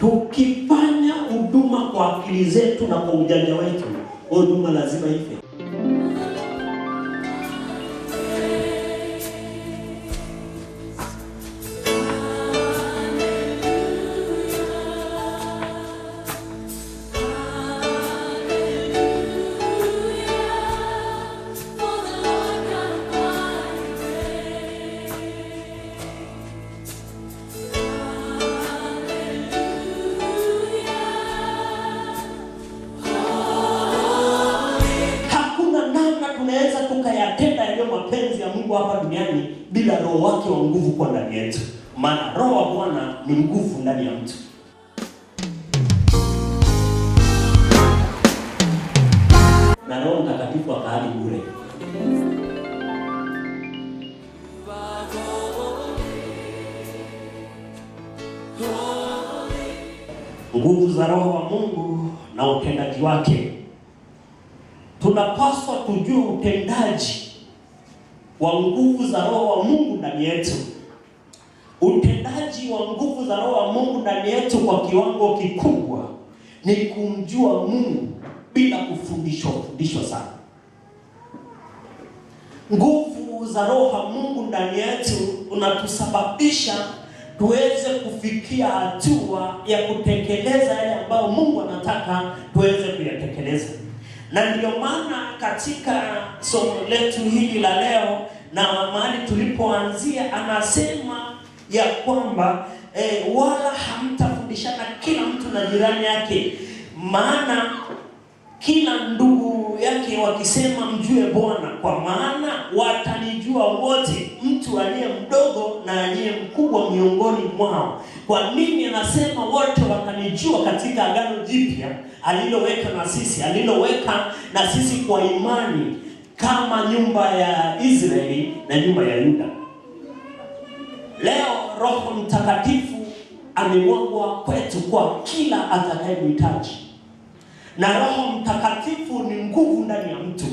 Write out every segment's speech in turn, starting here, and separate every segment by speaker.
Speaker 1: Tukifanya huduma kwa akili zetu na kwa ujanja wetu, huduma lazima ife. Tukayatenda yaliyo mapenzi ya Mungu hapa duniani bila roho wake wa nguvu kwa ndani yetu. Maana roho wa Bwana ni nguvu ndani ya mtu. Na Roho Mtakatifu akaadi bure. Nguvu za roho wa Mungu na utendaji wake. Tunapaswa tujue utendaji wa nguvu za roho wa Mungu ndani yetu. Utendaji wa nguvu za roho wa Mungu ndani yetu kwa kiwango kikubwa ni kumjua Mungu bila kufundishwa sana. Nguvu za roho wa Mungu ndani yetu unatusababisha tuweze kufikia hatua ya kutekeleza yale ambayo Mungu anataka tuweze kuyatekeleza. Na ndio maana katika somo letu hili la leo na mahali tulipoanzia anasema ya kwamba wala hamtafundishana kila mtu na jirani yake, maana kila ndugu yake wakisema mjue Bwana, kwa maana watanijua wote, mtu aliye mdogo na aliye mkubwa miongoni mwao. Kwa nini anasema wote watanijua katika Agano Jipya aliloweka na sisi kwa imani kama nyumba ya Israeli na nyumba ya Yuda? Leo Roho Mtakatifu amemwagwa kwetu kwa kila atakayemhitaji. Na Roho Mtakatifu ni nguvu ndani ya mtu.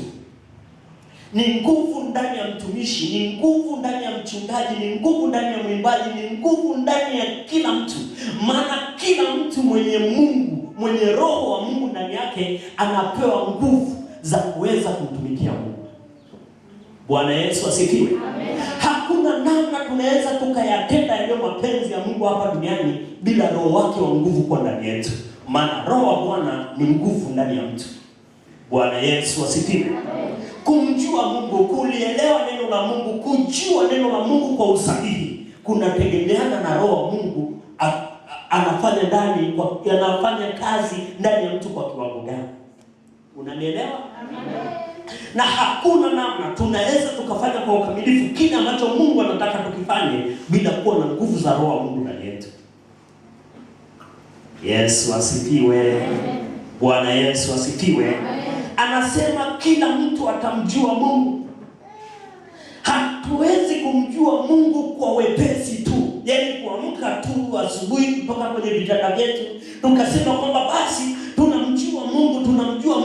Speaker 1: Ni nguvu ndani ya mtumishi, ni nguvu ndani ya mchungaji, ni nguvu ndani ya mwimbaji, ni nguvu ndani ya kila mtu. Maana kila mtu mwenye Mungu, mwenye roho wa Mungu ndani yake anapewa nguvu za kuweza kumtumikia Mungu. Bwana Yesu asifiwe. Amen. Hakuna namna tunaweza tukayatenda yaliyo mapenzi ya Mungu hapa duniani bila roho wake wa nguvu kwa ndani yetu. Maana roho wa Bwana ni nguvu ndani ya mtu. Bwana Yesu asifiwe. Kumjua Mungu, kulielewa neno la Mungu, kujua neno la Mungu kwa usahihi kunategemeana na roho wa Mungu anafanya kazi ndani ya mtu kwa kiwango gani. Unanielewa? Na hakuna namna tunaweza tukafanya kwa ukamilifu kile ambacho Mungu anataka tukifanye bila kuwa na nguvu za roho wa Mungu ndani yetu. Yesu asifiwe. Bwana Yesu asifiwe. Anasema kila mtu atamjua Mungu. Hatuwezi kumjua Mungu kwa wepesi tu, yaani kuamka tu asubuhi kutoka kwenye vitanda vyetu tukasema kwamba basi tunamjua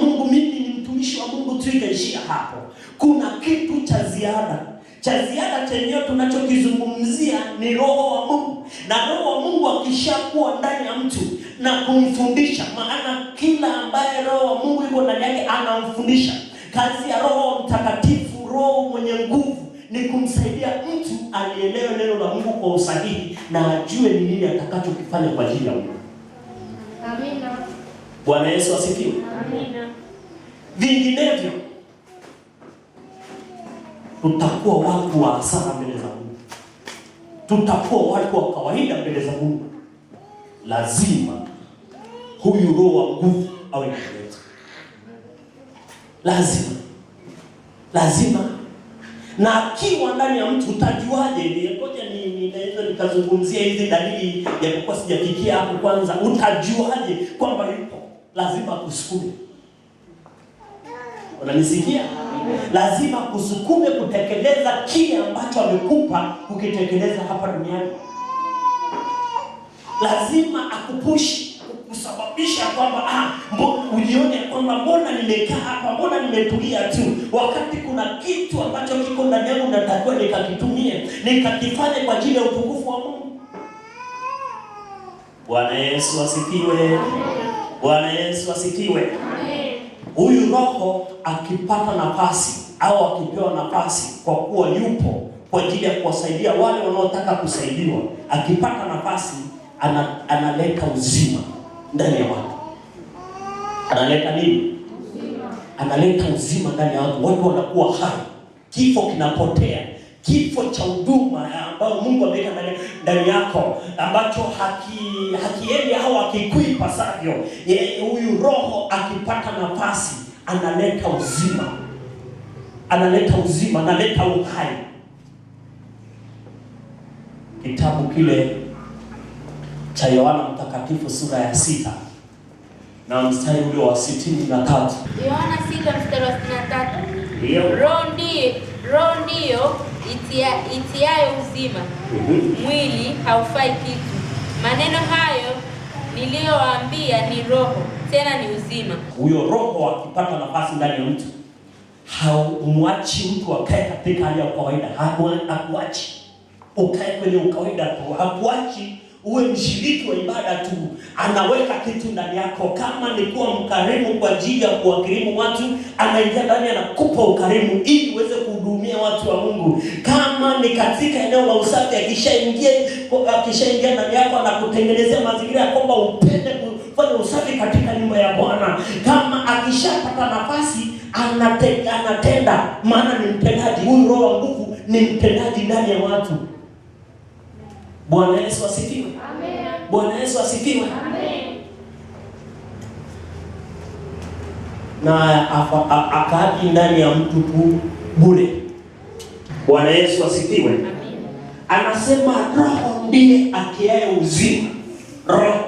Speaker 1: Mungu, mimi ni mtumishi wa Mungu tu, ikaishia hapo. Kuna kitu cha ziada. Cha ziada chenyewe tunachokizungumzia ni roho wa Mungu. Na roho wa Mungu akishakuwa ndani ya mtu na kumfundisha, maana kila ambaye roho wa Mungu yuko ndani yake anamfundisha. Kazi ya Roho Mtakatifu, roho mwenye nguvu, ni kumsaidia mtu alielewe neno la Mungu kwa usahihi na ajue ni nini atakachokifanya kwa ajili ya Mungu. Amina. Bwana Yesu asifiwe. Amina. Vinginevyo tutakuwa watu wa hasara mbele za Mungu. Tutakuwa watu wa kawaida mbele za Mungu. Lazima huyu roho wa nguvu awe ndani yetu. Lazima. Na akiwa ndani ya mtu utajuaje? Ngoja ninaweza nikazungumzia hizi dalili japokuwa sijafikia hapo kwanza. Utajuaje kwamba yupo? Lazima kusukume. Unanisikia? Lazima kusukume kutekeleza kile ambacho amekupa kukitekeleza hapa duniani. Lazima akupushi, kusababisha kwamba ujione kwamba mbona nimekaa hapa, mbona nimetulia tu, wakati kuna kitu ambacho kiko ndani yangu natakiwa nikakitumie, nikakifanye kwa ajili ya utukufu wa Mungu. Bwana Yesu asifiwe. Bwana Yesu asifiwe. Huyu roho akipata nafasi au akipewa nafasi, kwa kuwa yupo kwa ajili ya kuwasaidia wale wanaotaka kusaidiwa, akipata nafasi analeta uzima ndani ya watu. Analeta nini? Analeta uzima ndani ya watu. Watu wanakuwa hai, kifo kinapotea. Kifo cha huduma ambayo Mungu ameweka ndani yako, ambacho hakiendi au hakikui pasavyo, huyu roho akipata nafasi analeta uzima, analeta uzima, analeta uhai. Kitabu kile cha Yohana Mtakatifu sura ya 6 na mstari ule wa 63.
Speaker 2: Yohana 6 mstari wa 63. Roho ndiyo itiayo uzima, mwili haufai kitu. Maneno hayo niliyowaambia ni roho, tena ni uzima.
Speaker 1: Huyo roho akipata nafasi ndani ya mtu, haumwachi mtu akae katika hali ya kawaida. Hakuachi ukae kwenye ukawaida tu, hakuachi uwe mshiriki wa ibada tu. Anaweka kitu ndani yako. Kama ni kuwa mkarimu kwa ajili ya kuwakirimu watu, anaingia ndani, anakupa ukarimu ili uweze kuhudumia watu wa Mungu. Kama ni katika eneo la usafi, akishaingia ndani yako, anakutengenezea mazingira ya kwamba upende kufanya usafi katika nyumba ya Bwana. Kama akishapata nafasi anatenda, maana ni mtendaji. Huyu roho wa nguvu ni mtendaji ndani ya watu. Bwana Yesu asifiwe.
Speaker 2: Amen.
Speaker 1: Bwana Yesu asifiwe.
Speaker 2: Amen.
Speaker 1: Na akaji ndani ya mtu bure. Bwana Yesu asifiwe.
Speaker 2: Amen.
Speaker 1: Anasema roho ndiye atiaye uzima. Roho.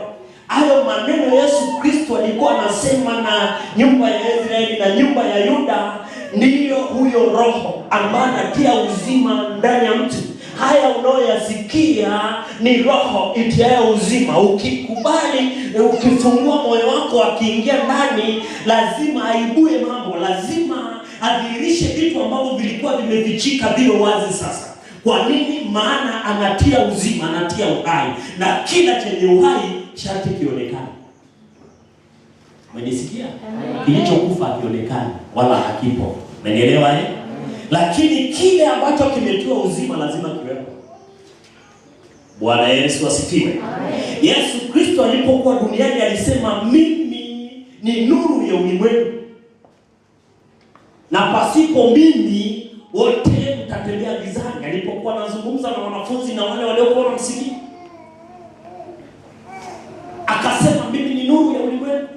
Speaker 1: Hayo maneno Yesu Kristo alikuwa anasema na nyumba ya Israeli na nyumba ya Yuda, ndiyo huyo roho ambaye anatia uzima ndani ya mtu. Haya unayoyasikia ni roho itiayo uzima. Ukikubali, ukifungua moyo wako, akiingia ndani, lazima aibue mambo, lazima adhihirishe vitu ambavyo vilikuwa vimefichika viwe wazi sasa. Kwa nini? Maana anatia uzima, anatia uhai, na kila chenye uhai sharti kionekane. Umenisikia? Kilichokufa hakionekani wala hakipo. Umenielewa eh? Lakini kile ambacho kimetiwa uzima lazima kiwepo. Bwana Yesu asifiwe. Yesu Kristo alipokuwa duniani alisema, mimi ni nuru ya ulimwengu, na pasipo mimi wote mtatembea gizani. Alipokuwa anazungumza na wanafunzi na wale waliokuwa wanamsikia, akasema, mimi ni nuru ya ulimwengu.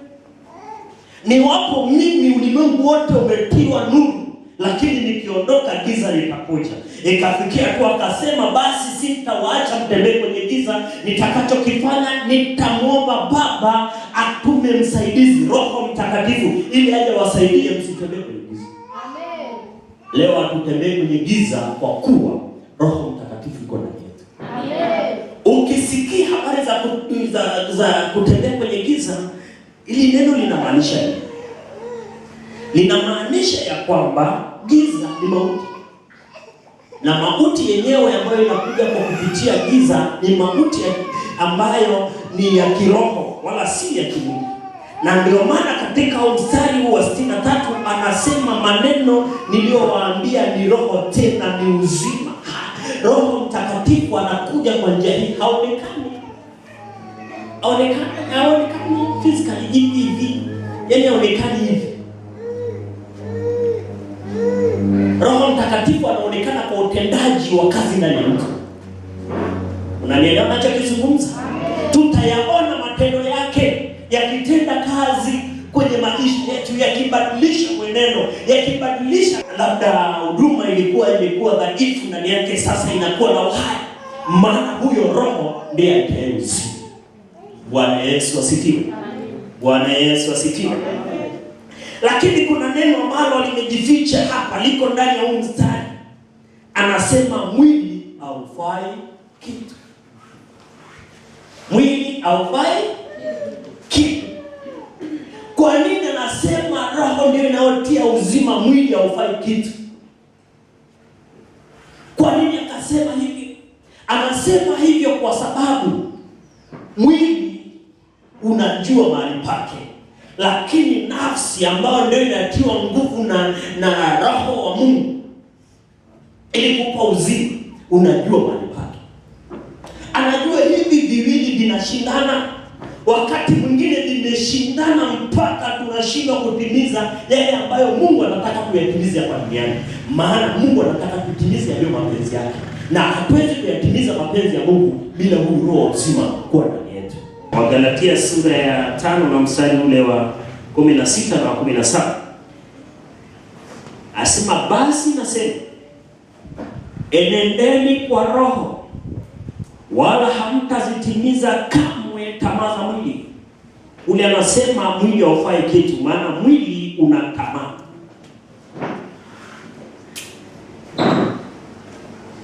Speaker 1: Niwapo mimi, ulimwengu wote umetiwa nuru, lakini nikiondoka giza litakuja. Ikafikia tu akasema, basi sitawaacha mtembee kwenye giza. Nitakachokifanya, nitamwomba Baba atume msaidizi, Roho Mtakatifu, ili aje wasaidie msitembee kwenye giza. Amen. Leo hatutembee kwenye giza kwa kuwa Roho Mtakatifu yuko ndani yetu. Amen. Ukisikia habari za kutembea kwenye giza, ili neno linamaanisha nini? Linamaanisha ya kwamba giza ni mauti, na mauti yenyewe ambayo inakuja kwa kupitia giza ni mauti ambayo ni ya kiroho wala si ya kimwili. Na ndio maana katika mstari wa 63 anasema, maneno niliyowaambia ni roho tena ni uzima. Roho Mtakatifu anakuja kwa njia hii. Haonekani physically hivi, yaani haonekani hivi. Roho Mtakatifu anaonekana kwa utendaji wa kazi ndani ya mtu. Unanielewa ninachokizungumza? Tutayaona matendo yake yakitenda kazi kwenye maisha yetu, yakibadilisha mwenendo, yakibadilisha. Labda huduma ilikuwa dhaifu ndani yake, sasa inakuwa na uhai, maana huyo roho ndiye ateuzi. Bwana Yesu asifiwe. Bwana Yesu asifiwe. Lakini kuna neno ambalo limejificha hapa, liko ndani ya huu mstari. Anasema mwili haufai kitu. Mwili haufai kitu. Kwa nini anasema roho ndio inayotia uzima, mwili haufai kitu? Kwa nini akasema hivi? Anasema hivyo kwa sababu mwili unajua mahali pake, lakini nafsi ambayo ndio inatiwa nguvu na Roho wa Mungu ili kupa uzima, unajua mahali pake. Anajua hivi viwili vinashindana, wakati mwingine vimeshindana mpaka tunashindwa kutimiza yale ambayo Mungu anataka kuyatimiza hapa duniani. Maana Mungu anataka kutimiza yale mapenzi yake, na hatuwezi kuyatimiza mapenzi ya Mungu bila huyu Roho wa uzima kuwa ndani yetu.
Speaker 3: Wagalatia sura ya 5 na mstari ule wa 16 na 17 asema, basi nasema enendeni kwa Roho, wala hamtazitimiza kamwe tamaa za mwili. Ule anasema mwili haufai kitu, maana mwili una tamaa,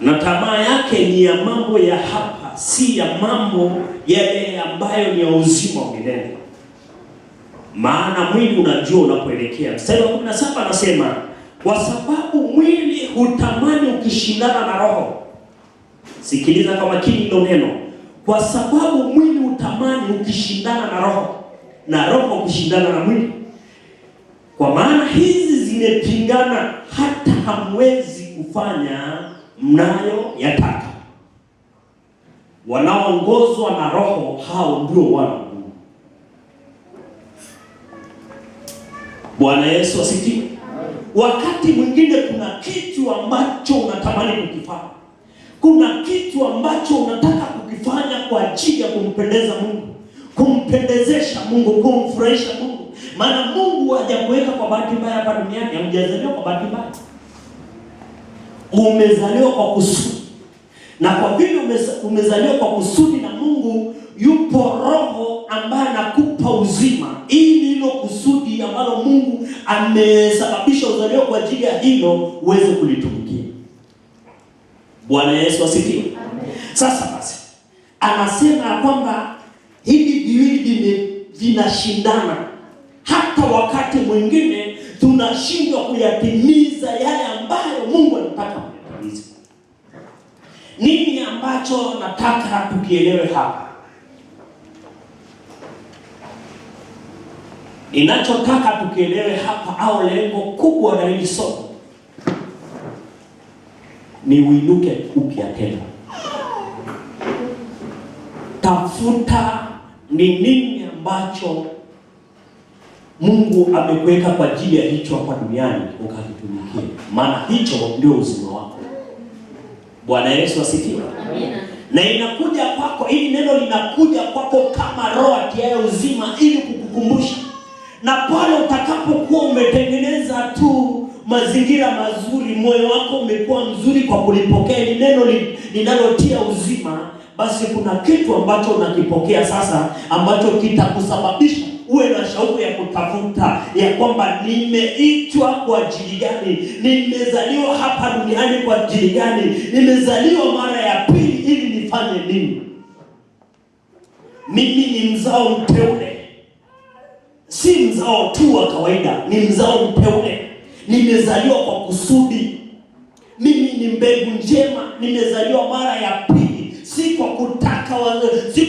Speaker 3: na tamaa yake ni ya mambo ya hapa, si ya mambo yale ambayo ni ya uzima wa milele. Maana mwili unajua unapoelekea. Mstari wa 17 anasema, kwa sababu mwili hutamani ukishindana na Roho. Sikiliza kwa makini hilo neno. Kwa sababu mwili hutamani ukishindana na Roho, na Roho ukishindana na mwili. Kwa maana hizi zimepingana, hata hamwezi kufanya mnayo yataka. Wanaoongozwa na Roho, hao ndio wana wa Mungu. Bwana Yesu asifiwe. Wakati mwingine kuna kitu ambacho unatamani kukifanya, kuna kitu ambacho unataka kukifanya kwa ajili ya kumpendeza Mungu, kumpendezesha Mungu, kumfurahisha Mungu. Maana Mungu hajakuweka kwa bahati mbaya hapa duniani, hamjazaliwa kwa bahati mbaya. Umezaliwa kwa kusudi. Na kwa vile umezaliwa kwa kusudi na Mungu, yupo Roho ambaye anakupa uzima. Ili hilo kusudi ambalo Mungu amesababisha uzaliwa kwa ajili ya hilo uweze kulitumikia. Bwana Yesu asifiwe. Sasa basi, anasema kwamba hivi viwili vinashindana. Hata wakati mwingine tunashindwa kuyatimiza yale ambayo Mungu anataka kuyatimiza. Nini ambacho nataka tukielewe hapa? Ninachotaka tukielewe hapa, au lengo kubwa la hili somo, ni uinuke upya tena. Tafuta ni nini ambacho Mungu amekuweka kwa ajili ya hicho hapa duniani, ukakitumikie. Maana hicho ndio uzima wako. Bwana Yesu asifiwe. Amina. Na inakuja kwako, hili neno linakuja kwako kama Roho atiaye uzima, ili kukukumbusha. Na pale utakapokuwa umetengeneza tu mazingira mazuri, moyo wako umekuwa mzuri kwa kulipokea hili neno linalotia uzima, basi kuna kitu ambacho unakipokea sasa, ambacho kitakusababisha uwe na shauku ya kutafuta ya kwamba nimeitwa kwa ajili gani, nimezaliwa hapa duniani kwa ajili gani, nimezaliwa mara ya pili ili nifanye nini. Mimi ni mzao mteule, si mzao tu wa kawaida, ni mzao mteule. Nimezaliwa kwa kusudi. Mimi ni mbegu njema, nimezaliwa mara ya pili, si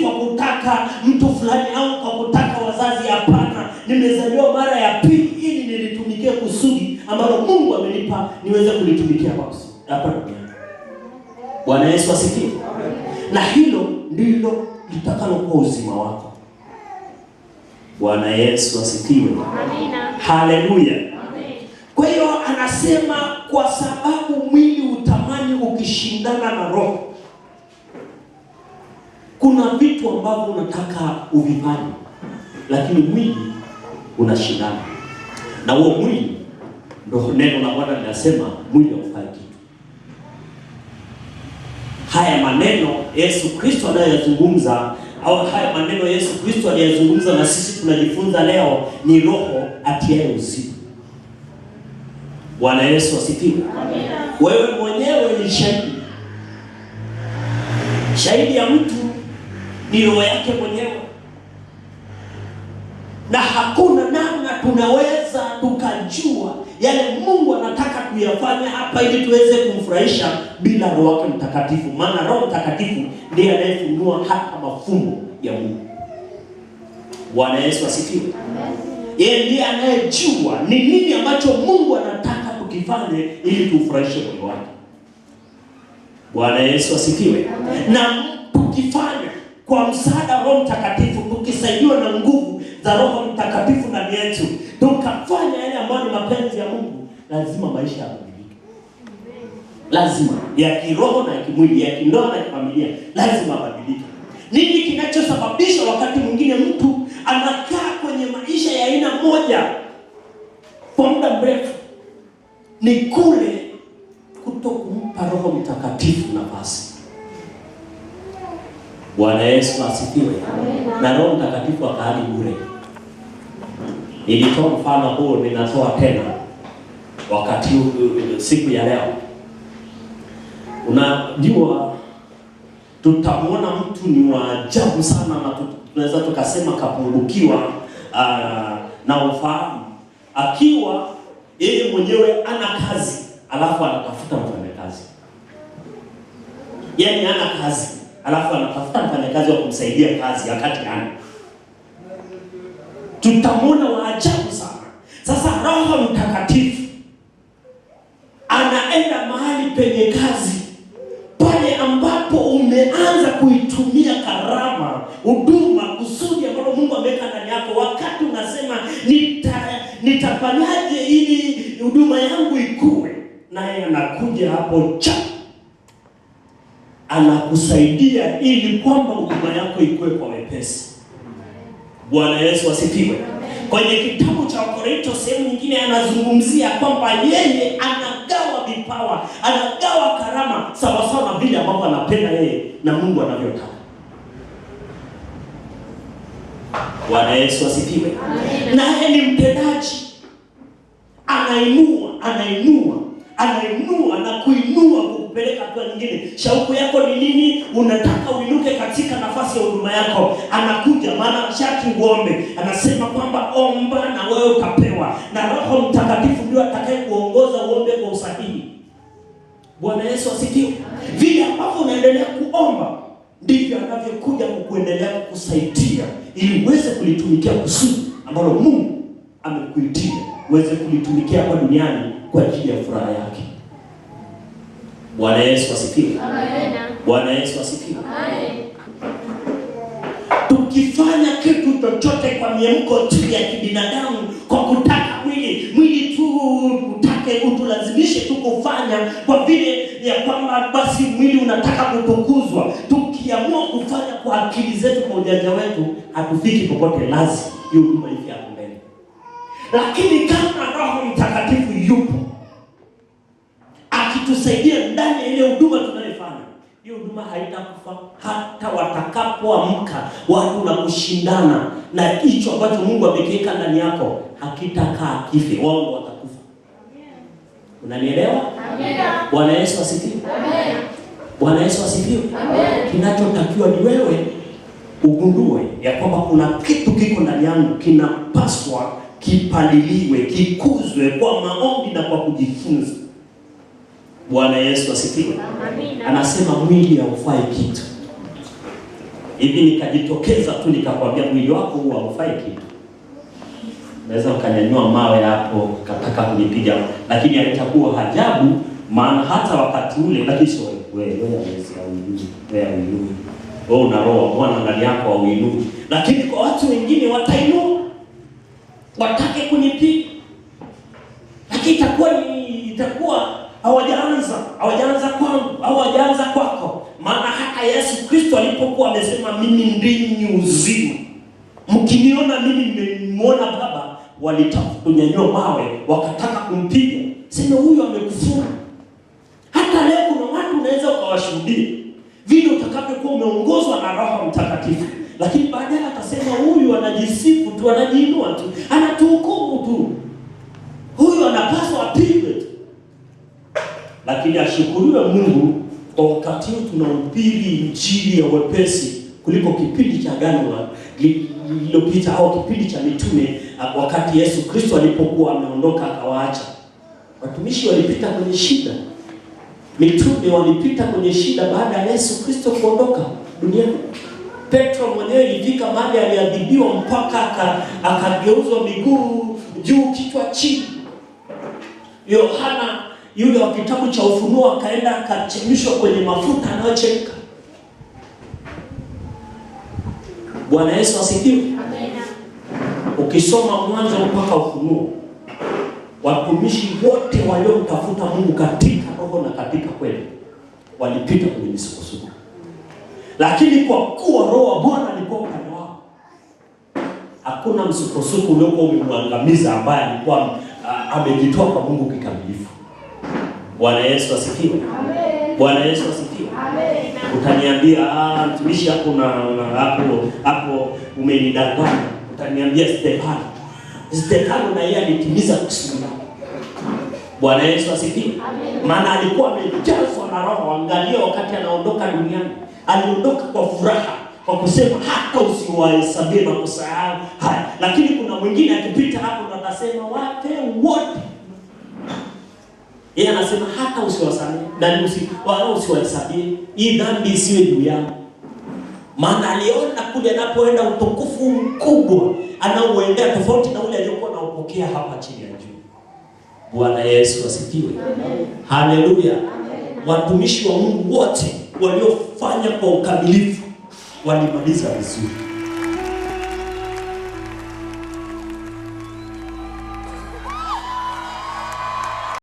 Speaker 3: kwa kutaka mtu fulani au kwa kutaka wazazi, hapana. Nimezaliwa mara ya pili ili nilitumikie kusudi ambalo Mungu amenipa niweze kulitumikia hapa duniani. Bwana Yesu asifiwe. Na hilo ndilo litakalokuwa uzima wako. Bwana Yesu asifiwe. Amina. Haleluya. Kwa hiyo anasema kwa sababu mwili utamani ukishindana na Roho. Kuna vitu ambavyo unataka uvifanye, lakini mwili unashindana. Na huo mwili ndio neno la Bwana linasema mwili haufai kitu. Haya maneno Yesu Kristo anayozungumza, au haya maneno Yesu Kristo aliyazungumza na sisi tunajifunza leo, ni Roho atiaye uzima. Bwana Yesu asifiwe. Amina. Wewe mwenyewe ni shahidi. Shahidi ya mtu ni roho yake mwenyewe. Na hakuna namna tunaweza tukajua yale Mungu anataka kuyafanya hapa ili tuweze kumfurahisha bila Roho wake Mtakatifu. Maana Roho Mtakatifu ndiye anayefunua hata mafumbo ya Mungu. Bwana Yesu asifiwe. Yeye ndiye anayejua ni nini ambacho Mungu anataka tukifanye ili tufurahishe moyo wake. Bwana Yesu asifiwe. Na tukifanya kwa msaada wa Roho Mtakatifu, tukisaidiwa na nguvu za Roho Mtakatifu ndani yetu, tukafanya yale ambayo ni mapenzi ya Mungu, lazima maisha yabadilike. Lazima, ya kiroho na ya kimwili, ya kindoa na ya familia, lazima yabadilike. Nini kinachosababisha wakati mwingine mtu anakaa kwenye maisha ya aina moja kwa muda mrefu? Ni kule kutokumpa Roho Mtakatifu nafasi. Bwana Yesu asifiwe. Na Roho Mtakatifu akaadi bure. Nilitoa mfano huo, ninatoa tena wakati siku ya leo. Unajua, tutamwona mtu ni wa ajabu sana, na tunaweza tukasema kapungukiwa na ufahamu, akiwa yeye mwenyewe ana kazi alafu anatafuta mfanyakazi. Yaani ana kazi alafu anatafuta mfanyakazi wa kumsaidia kazi wakati ana. Tutamwona wa ajabu sana. Sasa Roho Mtakatifu anaenda mahali penye kazi, pale ambapo umeanza kuitumia karama, huduma, kusudi ambalo Mungu ameweka ndani yako. Wakati unasema nitafanyaje ili huduma yangu ikue, naye anakuja hapo anakusaidia ili kwamba huduma yako ikue kwa wepesi. Bwana Yesu asifiwe. Kwenye kitabu cha Wakorintho sehemu nyingine anazungumzia kwamba yeye anagawa vipawa, anagawa karama sawa sawa na vile ambavyo anapenda yeye na Mungu anavyotaka. Bwana Yesu asifiwe. Naye ni mtendaji, anainua na kuinua kupeleka hatua nyingine. Shauku yako ni nini? Unataka uinuke katika nafasi ya huduma yako. Anakuja, maana shati uombe. Anasema kwamba omba na wewe utapewa. Na Roho Mtakatifu ndio atakaye kuongoza uombe kwa usahihi. Bwana Yesu asifiwe. Vile ambavyo unaendelea kuomba, ndivyo anavyokuja kukuendelea kukusaidia ili uweze kulitumikia kusudi ambalo Mungu amekuitia uweze kulitumikia hapa duniani kwa ajili ya furaha yake. Bwana Yesu asifiwe. Amen. Bwana Yesu asifiwe. Amen. Tukifanya kitu chochote kwa miemko tu ya kibinadamu, kwa kutaka mwili tu utake utulazimishe tu kufanya kwa vile ya kwamba basi mwili unataka kutukuzwa, tukiamua kufanya kwa akili zetu, kwa ujanja wetu, hatufiki popote. Lazima hiyo huduma ifike hapo mbele. Lakini kama Roho Mtakatifu yupo akitusaidia ndani ya ile huduma tunayofanya, hiyo huduma haitakufa hata watakapoamka watu na kushindana na hicho ambacho Mungu amekiweka ndani yako, hakitakaa kife, wao watakufa. Unanielewa? Amen. Bwana Yesu asifiwe. Amen. Bwana Yesu asifiwe. Amen. Kinachotakiwa ni wewe ugundue ya kwamba kuna kitu kiko ndani yangu kinapaswa kipaliliwe, kikuzwe kwa maombi na kwa kujifunza. Bwana Yesu asifiwe. Amen. Anasema mwili haufai kitu. Hivi nikajitokeza tu nikakwambia mwili wako huwa haufai kitu, naweza ukanyanyua mawe hapo kataka kunipiga, lakini haitakuwa hajabu, maana hata wakati ule, lakini sio wewe una roho Bwana ndani yako auinui. Lakini kwa watu wengine watainua, watake kunipiga, lakini itakuwa hawajaanza kwangu, hawajaanza kwako. Maana hata Yesu Kristo alipokuwa amesema mimi ndimi uzima, mkiniona mimi mmemwona Baba, walitafuta kunyanyua mawe wakataka kumpiga, sema huyu amekufuru. Hata leo kuna watu unaweza ukawashuhudia vile utakavyokuwa umeongozwa na Roho Mtakatifu, lakini baadaye atasema huyu anajisifu tu, anajiinua tu, anatuhukumu tu, huyu anapaswa apigwe tu. Lakini ashukuriwe Mungu kwa wakati huu tunahubiri injili ya wepesi kuliko kipindi cha agano lililopita au kipindi cha mitume, wakati Yesu Kristo alipokuwa ameondoka akawaacha. Watumishi walipita kwenye shida, mitume walipita kwenye shida baada ya Yesu Kristo kuondoka duniani. Petro mwenyewe ilifika mahali aliadhibiwa mpaka akageuzwa miguu juu kichwa chini. Yohana yule wa kitabu cha Ufunuo akaenda akachemshwa kwenye mafuta yanayochemka. Bwana Yesu asifiwe. Amen. Ukisoma Mwanzo mpaka Ufunuo, watumishi wote waliomtafuta Mungu katika roho na katika kweli walipita kwenye misukosuko. Lakini kwa kuwa roho wa Bwana alikuwa upande wao, hakuna msukosuko uliokuwa umemwangamiza ambaye alikuwa amejitoa kwa Mungu kikamilifu. Bwana Yesu asifiwe. Amen. Bwana Yesu asifiwe. Amen. Utaniambia mtumishi hapo na hapo umenidanganya. Utaniambia Stefano na yeye alitimiza kusudi lake. Bwana Yesu asifiwe. Amen. Maana alikuwa amejazwa na roho. Angalia wakati anaondoka duniani, aliondoka kwa furaha, kwa kusema hata usiwahesabie makosa yao haya. Lakini kuna mwingine akipita hapo na atasema wate wote. Yeye anasema hata usiwasamehe na usiwahesabie, hii dhambi isiwe juu yao. Maana aliona kule anapoenda utukufu mkubwa anaoendea tofauti na ule aliyokuwa anaopokea hapa chini ya juu. Bwana Yesu asifiwe. Amen. Haleluya. Amen. Watumishi wa Mungu wote waliofanya kwa ukamilifu walimaliza vizuri.